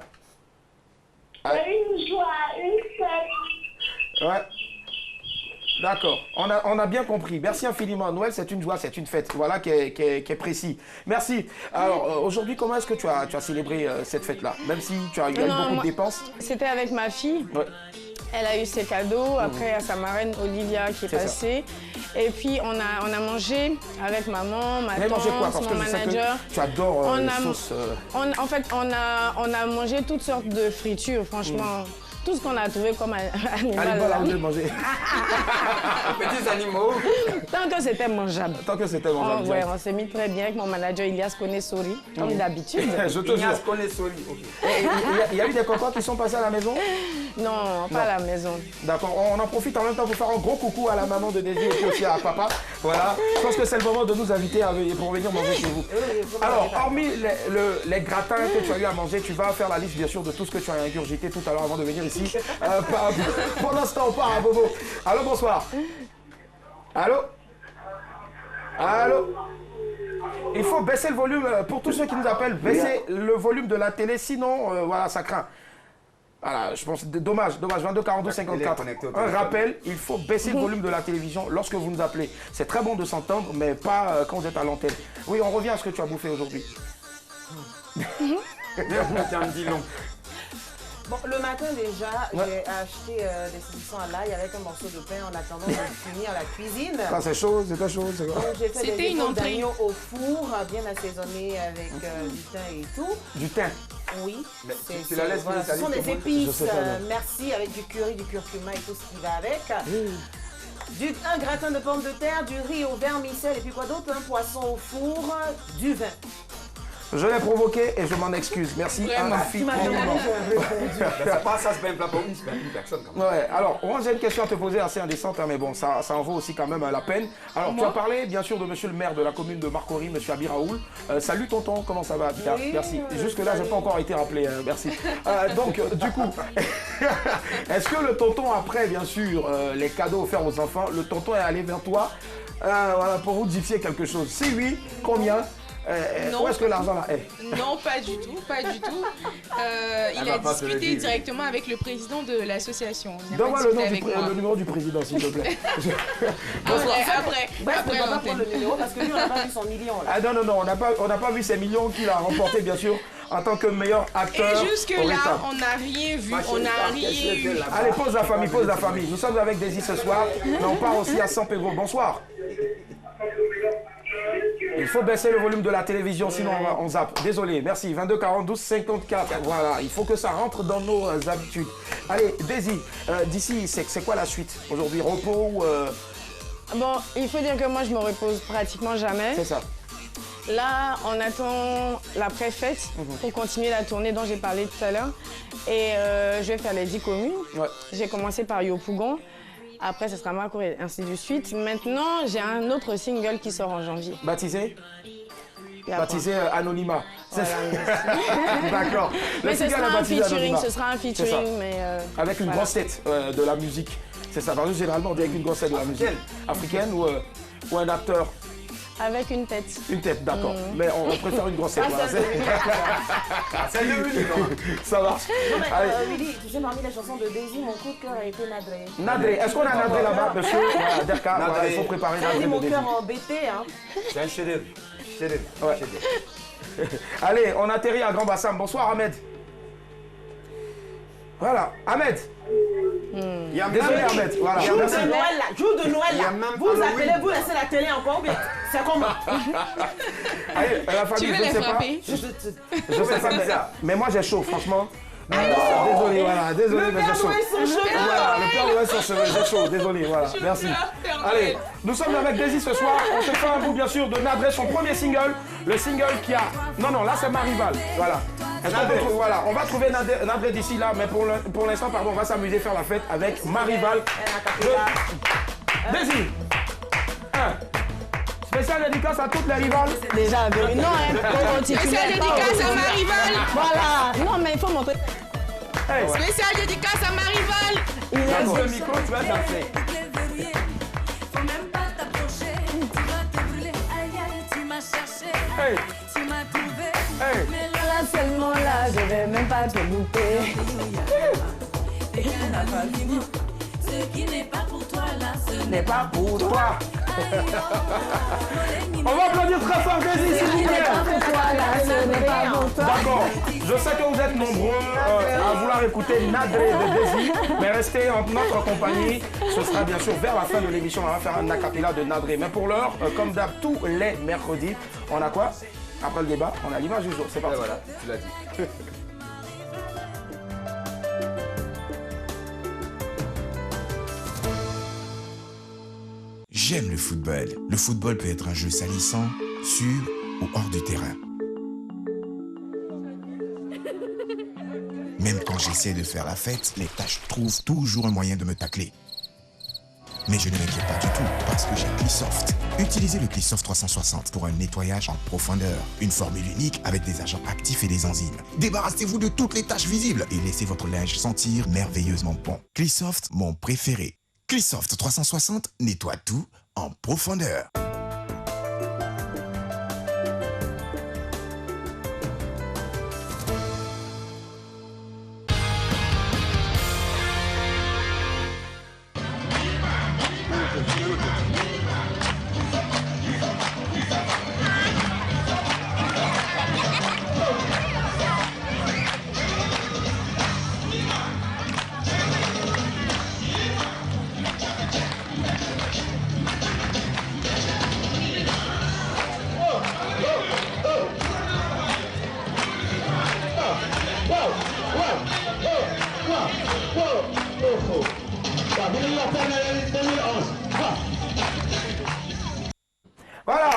C'est une joie, une fête.
Ouais. D'accord, on a bien compris. Merci infiniment. Noël, c'est une joie, c'est une fête. Voilà qui est précis. Merci. Alors, aujourd'hui, comment est-ce que tu as célébré cette fête-là? Même si tu as eu beaucoup de dépenses.
C'était avec ma fille. Ouais. Elle a eu ses cadeaux. Après, il y a sa marraine Olivia qui est passée. Et puis, on a mangé avec maman, ma tante, mon manager.
Tu adores les sauces.
En fait, on a mangé toutes sortes de fritures, franchement. Tout ce qu'on a trouvé comme animal.
Manger.
Petits animaux.
Tant que c'était mangeable.
Tant que c'était mangeable.
Ouais, on s'est mis très bien avec mon manager Ilias Konesori, comme d'habitude.
Je te jure.
Ilias Konesori, ok.
Il y a eu des copains qui sont passés à la maison?
Non, pas à la maison.
D'accord, on en profite en même temps pour faire un gros coucou à la maman de Daisy et puis aussi à papa. Voilà, je pense que c'est le moment de nous inviter pour venir manger chez vous. Alors, hormis les gratins que tu as eu à manger, tu vas faire la liste bien sûr de tout ce que tu as ingurgité tout à l'heure avant de venir ici. Pour l'instant, on part à Bobo. Allô, bonsoir. Allô? Allô? Il faut baisser le volume, pour tous ceux qui nous appellent, baisser le volume de la télé, sinon, voilà, ça craint. Voilà, je pense, dommage, 22 42 54. Un rappel, il faut baisser le volume de la télévision lorsque vous nous appelez. C'est très bon de s'entendre, mais pas quand vous êtes à l'antenne. Oui, on revient à ce que tu as bouffé aujourd'hui.
Bon, le matin déjà, j'ai acheté des saucissons à l'ail avec un morceau de pain en attendant de finir la cuisine.
Quand c'est chaud, c'était chaud, c'est quoi?
J'ai fait des épaules d'agneau au four, bien assaisonné avec du thym et tout.
Du thym?
Oui.
Tu la laisses
ce sont des épices, merci, avec du curry, du curcuma et tout ce qui va avec. Un gratin de pommes de terre, du riz au vermicelle et puis quoi d'autre? Un poisson au four, du vin.
Je l'ai provoqué et je m'en excuse. Merci infiniment.
C'est pas ça, c'est pas un plat pour une personne.
Ouais, alors, moi j'ai une question à te poser assez indécente, hein, mais bon, ça en vaut aussi quand même la peine. Alors, tu as parlé bien sûr de monsieur le maire de la commune de Marcory, monsieur Abi Raoul. Salut tonton, comment ça va? Bien, oui, merci. Jusque-là, je n'ai pas encore été rappelé, merci. Donc, du coup, est-ce que le tonton, après bien sûr les cadeaux offerts aux enfants, le tonton est allé vers toi voilà, pour vous diffier quelque chose? Si oui, combien? Où est-ce que l'argent là est?
Non, pas du tout, pas du tout. Il a discuté directement avec le président de l'association.
Donne-moi le numéro du président, s'il te plaît.
Après,
on va pas prendre le numéro parce que lui, on n'a pas vu son million. Là.
Ah non, on n'a pas vu ces millions qu'il a remportés, bien sûr, en tant que meilleur acteur.
Et jusque-là, on n'a rien vu, on n'a rien vu.
Allez, pose la famille, pose la famille. Nous sommes avec Daisy ce soir, mais on part aussi à San Pedro. Bonsoir. Il faut baisser le volume de la télévision, sinon on zappe. Désolé, merci. 22 40 12 54. Voilà, il faut que ça rentre dans nos habitudes. Allez, Daisy, d'ici, c'est quoi la suite? Aujourd'hui, repos ou...
Bon, il faut dire que moi, je me repose pratiquement jamais.
C'est ça.
Là, on attend la préfète pour continuer la tournée dont j'ai parlé tout à l'heure. Et je vais faire les 10 communes. Ouais. J'ai commencé par Yopougon. Après, ce sera Makour et ainsi de suite. Maintenant, j'ai un autre single qui sort en janvier.
Baptisé? Baptisé Anonymat.
Voilà,
d'accord.
Mais ce sera un featuring,
avec une grosse tête de la musique. C'est ça, parce que généralement, on dit avec une grosse tête de la musique. Africaine ou un acteur?
Avec une tête.
Une tête, d'accord. Mais on préfère une grosse tête.
C'est le unique.
Ça marche.
Willy, tu sais, parmi les chansons de Daisy, mon coup de cœur a été Nadré.
Nadré, est-ce qu'on a Nadré là-bas, monsieur Derka, il faut préparer Nadré.
C'est mon cœur embêté. Hein.
C'est un chef-d'œuvre.
Ouais. Allez, on atterrit à Grand Bassam. Bonsoir, Ahmed. Voilà, Ahmed. Désolé, Ahmed. Voilà.
Jour de Noël, là. Vous appelez, vous laissez la télé encore ou bien c'est comment?
Allez, la famille,
tu veux les frapper?
Je sais pas, mais moi j'ai chaud, franchement. Désolé, voilà, désolé, mais j'ai chaud. Voilà, le Père Noël sur cheveux, j'ai chaud, désolé, voilà, merci. Allez, nous sommes avec Daisy ce soir, on se fait un bout bien sûr de Nadré, son premier single, le single qui a... Non, là c'est Marival, voilà. Voilà, on va trouver Nadré d'ici là, mais pour l'instant, pardon, on va s'amuser faire la fête avec Marival. Daisy, spécial dédicace à toutes les rivales.
Déjà, non, hein,
spécial dédicace à Marival.
Voilà. Non, mais il faut montrer.
Hey. Spécial dédicace à Marival.
Il a le micro, tu vas t'appeler.
Faut même pas t'approcher. Tu vas te brûler. Aïe, aïe, tu m'as cherché.
Hey.
Tu m'as trouvé.
Hey.
Mais
là, seulement là, je vais même pas te louper.
Ce qui n'est pas pour toi, là, ce
n'est pas pour toi. On va applaudir très fort Daisy, s'il vous plaît. D'accord. Je sais que vous êtes nombreux à vouloir écouter Nadré de Daisy, mais restez en notre compagnie. Ce sera bien sûr vers la fin de l'émission. On va faire un acapella de Nadré. Mais pour l'heure, comme d'hab, tous les mercredis, on a quoi? Après le débat, on a l'image du jour. C'est parti.
Voilà, tu l'as dit.
J'aime le football. Le football peut être un jeu salissant, sur ou hors du terrain. Même quand j'essaie de faire la fête, les tâches trouvent toujours un moyen de me tacler. Mais je ne m'inquiète pas du tout parce que j'ai Cleansoft. Utilisez le Cleansoft 360 pour un nettoyage en profondeur. Une formule unique avec des agents actifs et des enzymes. Débarrassez-vous de toutes les taches visibles et laissez votre linge sentir merveilleusement bon. Cleansoft, mon préféré. Cleansoft 360 nettoie tout en profondeur.
Voilà,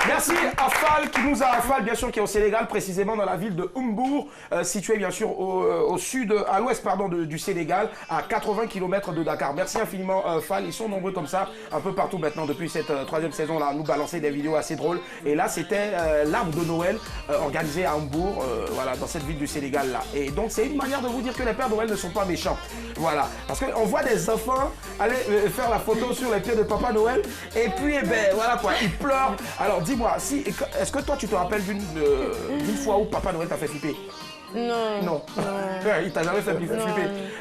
merci à Fall qui nous a Fall bien sûr qui est au Sénégal, précisément dans la ville de Mbour, située bien sûr au sud, à l'ouest pardon du Sénégal, à 80 km de Dakar. Merci infiniment Fall, ils sont nombreux comme ça, un peu partout maintenant depuis cette troisième saison là, à nous balancer des vidéos assez drôles. Et là c'était l'arbre de Noël organisé à Mbour, voilà, dans cette ville du Sénégal là. Et donc c'est une manière de vous dire que les Pères Noël ne sont pas méchants, voilà, parce qu'on voit des enfants aller faire la photo sur les pieds de Papa Noël et puis eh ben voilà quoi, ils pleurent. Alors dis-moi, si est-ce que toi tu te rappelles d'une fois où Papa Noël t'a fait flipper?
Non.
Non. Il t'a jamais fait flipper.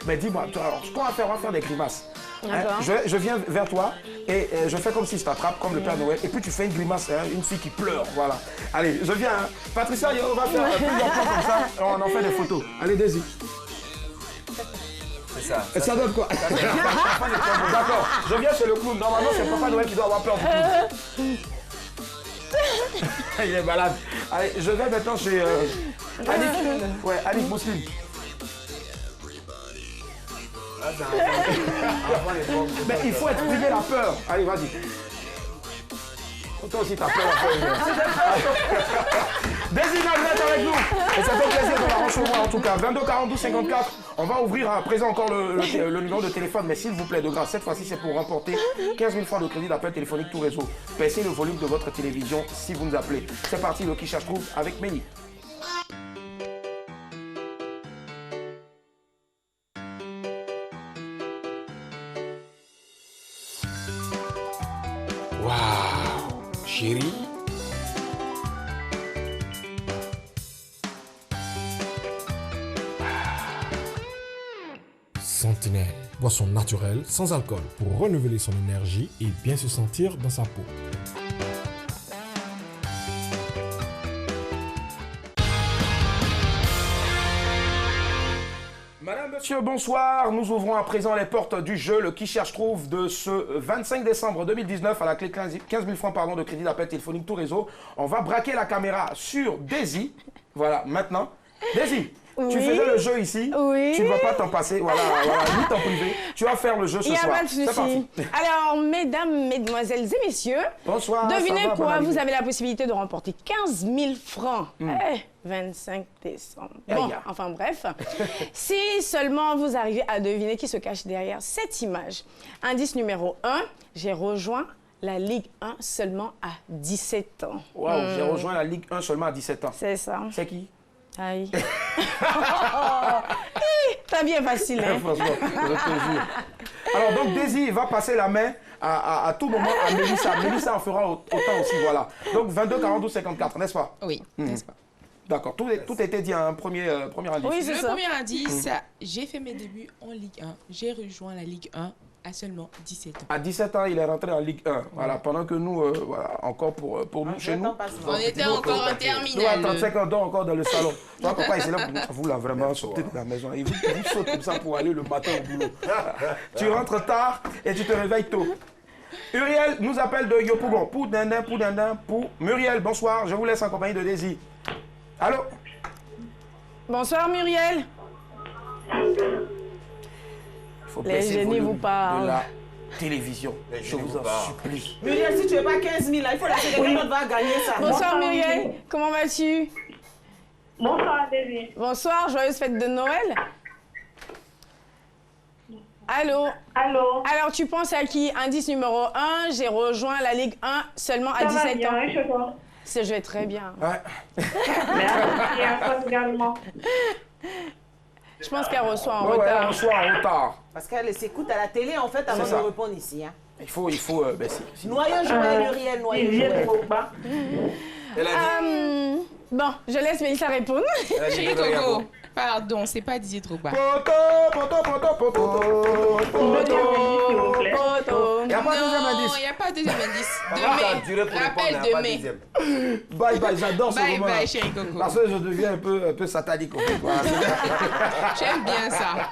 Mais dis-moi, ce qu'on va faire, on va faire des grimaces. Hein? Je viens vers toi et je fais comme si je t'attrape, comme le Père Noël, et puis tu fais une grimace, hein, une fille qui pleure, voilà. Allez, je viens. Hein. Patricia, on va faire plusieurs plans comme ça, on en fait des photos. Allez, Daisy.
C'est ça.
Et ça donne quoi? D'accord, je viens chez le clown. Normalement, c'est Papa Noël qui doit avoir peur du clown. Il est malade. Allez, je vais maintenant chez Annick. Ouais, Annick Mousseline. Mais il faut exprimer la peur. Allez, vas-y. Toi aussi, t'as peur. Désigne vous êtes avec nous. Et c'est un plaisir de la recevoir en tout cas. 22 42 54. On va ouvrir à présent encore le numéro de téléphone. Mais s'il vous plaît, de grâce, cette fois-ci, c'est pour remporter 15 000 francs de crédit d'appel téléphonique tout réseau. Baissez le volume de votre télévision si vous nous appelez. C'est parti, le qui cherche trouve avec Méni.
Waouh, chérie. Sentinelle, boisson naturelle sans alcool pour renouveler son énergie et bien se sentir dans sa peau.
Madame, monsieur, bonsoir. Nous ouvrons à présent les portes du jeu, le qui cherche trouve de ce 25 décembre 2019 à la clé 15 000 francs de crédit d'appel téléphonique tout réseau. On va braquer la caméra sur Daisy. Voilà, maintenant. Daisy, oui. Tu faisais le jeu ici. Oui. Tu ne vas pas t'en passer. Voilà, ni t'en priver. Tu vas faire le jeu ce soir.
Il n'y a pas de souci. Alors, mesdames, mesdemoiselles et messieurs, bonsoir, devinez quoi, vous avez la possibilité de remporter 15 000 francs. 25 décembre. Bon, enfin bref. Si seulement vous arrivez à deviner qui se cache derrière cette image. Indice numéro 1, j'ai rejoint la Ligue 1 seulement à 17 ans.
Waouh, j'ai rejoint la Ligue 1 seulement à 17 ans.
C'est ça.
C'est qui?
Aïe. T'as bien facile, hein?
Franchement, je te jure. Alors, donc, Daisy va passer la main à tout moment à Mélissa. Mélissa en fera autant aussi, voilà. Donc, 22 42 54, n'est-ce pas?
Oui, n'est-ce pas?
D'accord, tout était dit à un premier indice.
Oui, le premier indice, j'ai fait mes débuts en Ligue 1. J'ai rejoint la Ligue 1 à seulement 17 ans.
À 17 ans, il est rentré en Ligue 1. Voilà, pendant que nous, voilà, encore pour nous, chez nous...
On était encore en terminale.
Nous, à 35 ans, encore dans le salon. Tu vois, papa, il s'est là, vous là, vraiment, sortez de la maison. Et vous sautez comme ça pour aller le matin au boulot. Tu rentres tard et tu te réveilles tôt. Uriel nous appelle de Yopougon. Pour Muriel, bonsoir. Je vous laisse en compagnie de Daisy. Allô?
Bonsoir, Muriel. Les génies vous parlent.
De la télévision. Je vous en supplie.
Muriel, si tu n'es pas 15 000, là, il faut laisser quelqu'un d'autre va gagner ça.
Bonsoir, Muriel. Comment vas-tu?
Bonsoir, Daisy.
Bonsoir, joyeuse fête de Noël. Allô?
Allô?
Alors, tu penses à qui? Indice numéro 1, j'ai rejoint la Ligue 1 seulement à 17 ans. Je vais très bien.
Ouais.
Merci, à toi également.
Je pense qu'elle reçoit en retard.
Elle reçoit en retard.
Parce qu'elle s'écoute à la télé, en fait, avant de répondre ici. Hein.
Il faut
Noyau Joël, Uriel, noyau Joël.
Elle a dit...
Bon, je laisse Mélissa répondre.
Chérie Coco, pardon, c'est pas Didier Drogba.
Poto. Il n'y a pas de deuxième indice.
Non, il n'y a pas de deuxième indice. Rappel de mai.
Bye bye, j'adore ce moment.
Bye bye, chérie Coco.
Parce que je deviens un peu satanique.
J'aime bien ça.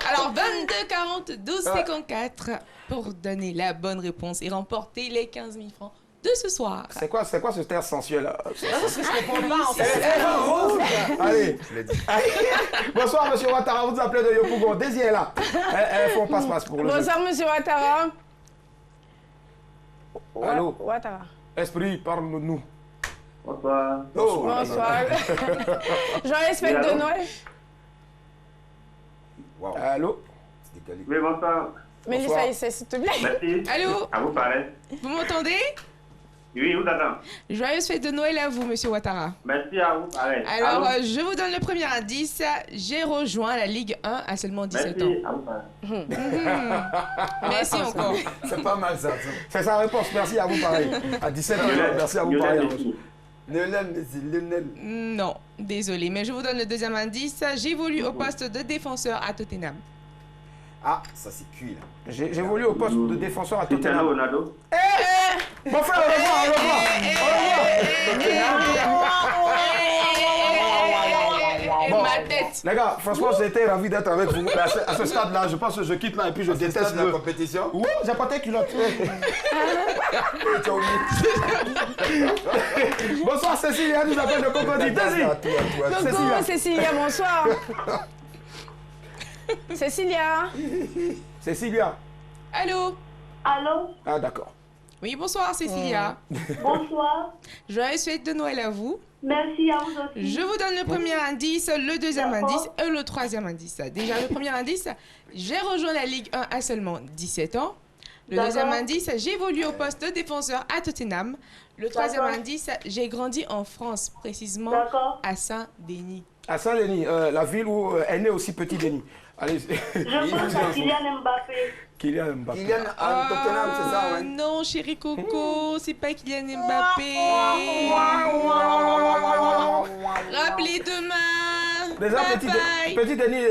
Alors, 22 40 12 54 pour donner la bonne réponse et remporter les 15 000 francs de ce soir.
C'est quoi ce terre sensuel?
Parce que je comprends pas, en fait.
Allez. Bonsoir, monsieur Ouattara, vous appelez de Yopougon. Daisy est là. Elle fait un passe-passe pour le jeu.
Bonsoir, monsieur Ouattara.
Allô?
Ouattara.
Esprit, parle-nous.
Bonsoir.
Bonsoir. Joyeuse fête de Noël.
Wow.
Allô?
Oui, bonsoir.
Mélissa, s'il te plaît.
Merci.
Allô?
À vous parler.
Vous m'entendez?
Oui, vous attends.
Joyeuse fête de Noël à vous, monsieur Ouattara.
Merci à vous. Pareil.
Alors, je vous donne le premier indice. J'ai rejoint la Ligue 1 à seulement 17 ans.
Merci à vous pareil.
Merci encore.
C'est pas mal ça. C'est sa réponse. Merci à vous pareil. À 17 ans, merci à vous pareil.
Lionel.
Non, désolé, mais je vous donne le deuxième indice. J'évolue au poste de défenseur à Tottenham.
Ah, ça c'est cuit là.
J'évolue au poste de défenseur à Tottenham.
Ronaldo.
Mon frère, au revoir. Bon,
ma tête.
Les gars, franchement, j'ai été ravi d'être avec vous. À ce stade-là, je pense que je quitte là et puis je déteste
la compétition.
Oui, j'ai pas tes culottes. Bonsoir Cécilia, nous appelle de Cocody.
Coucou Cécilia, bonsoir.
Cécilia.
Allô?
Allô?
Ah, d'accord.
Oui, bonsoir Cécilia.
Bonsoir.
Joyeuses fêtes de Noël à vous.
Merci à vous aussi.
Je vous donne le premier indice, le deuxième indice et le troisième indice. Déjà, le premier indice, j'ai rejoint la Ligue 1 à seulement 17 ans. Le deuxième indice, j'évolue au poste de défenseur à Tottenham. Le troisième indice, j'ai grandi en France, précisément à Saint-Denis.
À Saint-Denis, la ville où est né aussi Petit Denis. Allez.
Je pense à Kylian Mbappé.
Kylian Mbappé.
Kylian Tottenham, c'est ça, ouais.
Non, chérie Coco, c'est pas Kylian Mbappé. Rappelez demain.
Déjà, Petit Denis,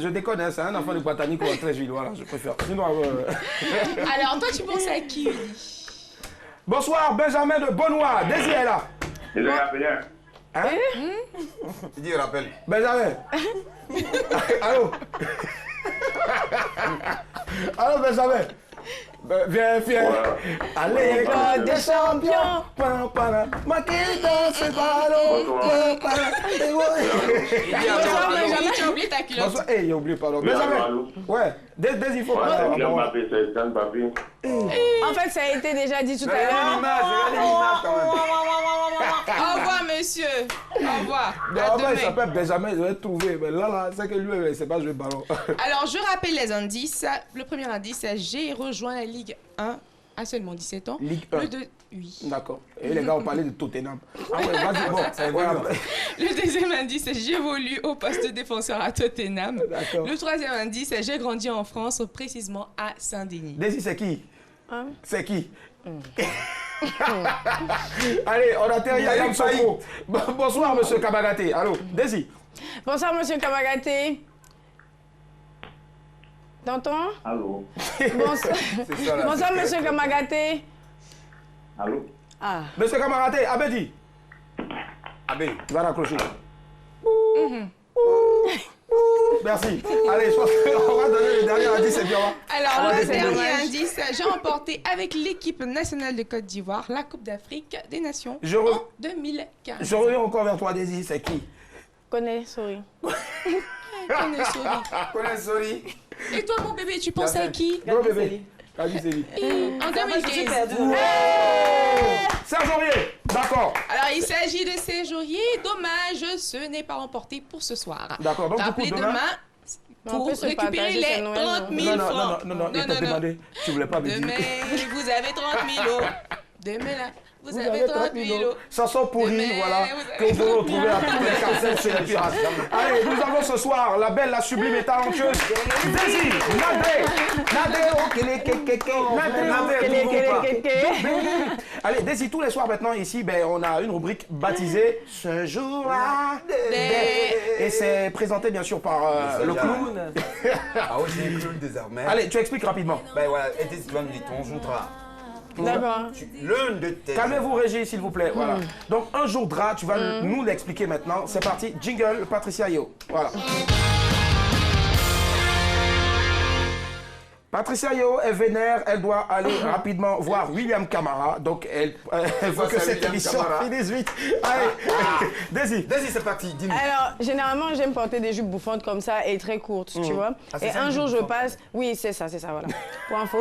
je déconne, hein, c'est un enfant de botanique ou un très juillet, voilà, je préfère. Sinon,
alors, toi, tu penses à qui?
Bonsoir, Benjamin de Bonnois. Daisy est là.
Je le rappelle.
Hein?
Il dit rappelle.
Benjamin. Allô? Allô, Benjamin? Viens. Allez,
École des champions.
Marquez dans ce ballon.
Benjamin, tu as oublié ta culotte.
Bonsoir. Il a oublié, pardon. Benjamin. Ouais, dès il faut pas.
Mbappé, c'est Jean Mbappé.
En fait, ça a été déjà dit tout à l'heure.
Au revoir, monsieur. Au revoir.
Il s'appelle Benjamin, je vais trouver. Mais là, c'est que lui, il ne sait pas jouer le ballon.
Alors, je rappelle les indices. Le premier indice, j'ai rejoint la Ligue 1 à seulement 17 ans.
Ligue 1.
Oui.
D'accord. Et les gars ont parlé de Tottenham. Ah ouais, vas-y, bon.
Le deuxième indice, j'évolue au poste de défenseur à Tottenham. Le troisième indice, j'ai grandi en France, précisément à Saint-Denis.
Daisy, c'est qui? C'est qui? Allez, on atterrit à Yam Soko. Bonsoir, monsieur Kabagaté. Allô, Daisy.
Bonsoir, monsieur Kabagaté. T'entends?
Allô.
Bonsoir, monsieur Kabagaté.
Allô.
Ah.
Monsieur Kabagaté, Abedi. Abedi, tu vas raccrocher. Merci. Allez, je pense qu'on va donner le dernier indice et puis on va...
Alors, le dernier indice, j'ai remporté avec l'équipe nationale de Côte d'Ivoire la Coupe d'Afrique des Nations en 2015.
Je reviens encore vers toi, Daisy. C'est qui?
Connais, sorry.
Connais, sorry.
Et toi, mon bébé, tu penses à qui?
Gros bébé. En
2015.
Serge Aurier, d'accord.
Alors, il s'agit de Serge Aurier. Dommage, ce n'est pas remporté pour ce soir.
D'accord, donc
rappelez
du coup, demain
pour récupérer les 30 000 francs.
Non, il t'a demandé. Tu voulais pas me dire.
Demain, vous avez 30 000 euros. Demain, là, vous avez 30 000 euros.
Chanson pourrie, voilà, que vous pouvez retrouver à toutes les cassettes chez les pirates. Allez, nous avons ce soir la belle, la sublime et talentueuse Daisy, Allez, Daisy, tous les soirs maintenant ici, on a une rubrique baptisée Ce jour-là. Et c'est présenté bien sûr par le clown.
Ah oui, c'est le clown désormais.
Allez, tu expliques rapidement.
Ben voilà, et Daisy, tu vas nous dire ton jour drap.
D'accord.
L'une de tes...
Calmez-vous, Régie, s'il vous plaît. Voilà. Donc, un jour drap, tu vas nous l'expliquer maintenant. C'est parti. Jingle, Patricia Yo. Voilà. Patricia Yo est vénère, elle doit aller rapidement voir William Camara. Donc, elle veut que cette émission finisse vite. Allez, Daisy, c'est parti, dis-nous.
Alors, généralement, j'aime porter des jupes bouffantes comme ça et très courtes, tu vois. Et un jour, je passe... Oui, c'est ça, voilà. Pour info.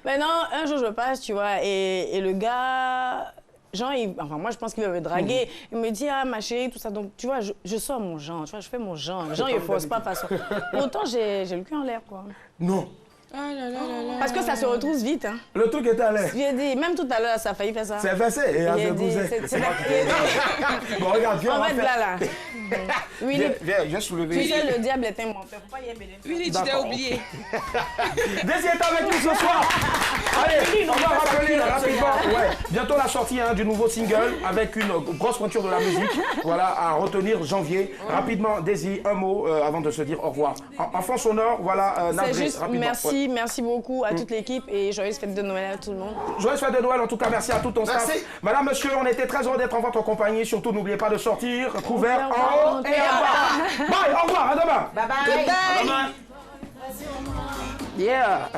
Maintenant, un jour, je passe, tu vois, et le gars... Genre, moi, je pense qu'il va me draguer. Il me dit, ah, ma chérie, tout ça. Donc, tu vois, je sors mon genre, tu vois, je fais mon genre. Genre, il ne force pas façon. Pourtant, j'ai le cul en l'air, quoi.
Non.
Ah là là là là.
Parce que ça se retrouve vite. Hein.
Le truc était à l'air.
J'ai dit, même tout à l'heure, ça a failli faire ça.
C'est versé et à Bon, regarde, viens,
on va faire là.
Willy, viens soulever.
Tu sais, le diable est un menteur. Faut pas y aimer.
Willy, tu t'es oublié.
Daisy est avec nous ce soir. Allez, on va rappeler rapidement. Ouais, bientôt la sortie du nouveau single avec une grosse pointure de la musique. Voilà, à retenir janvier. Rapidement, Daisy, un mot avant de se dire au revoir. Enfant sonore, voilà,
c'est juste merci, merci beaucoup à toute l'équipe et joyeuse fête de Noël à tout le monde.
Joyeuse fête de Noël, en tout cas, merci à tout ton staff. Madame, monsieur, on était très heureux d'être en votre compagnie. Surtout, n'oubliez pas de sortir couvert en haut et en bas. Bye, au revoir, à demain.
Bye bye.
À demain. Yeah.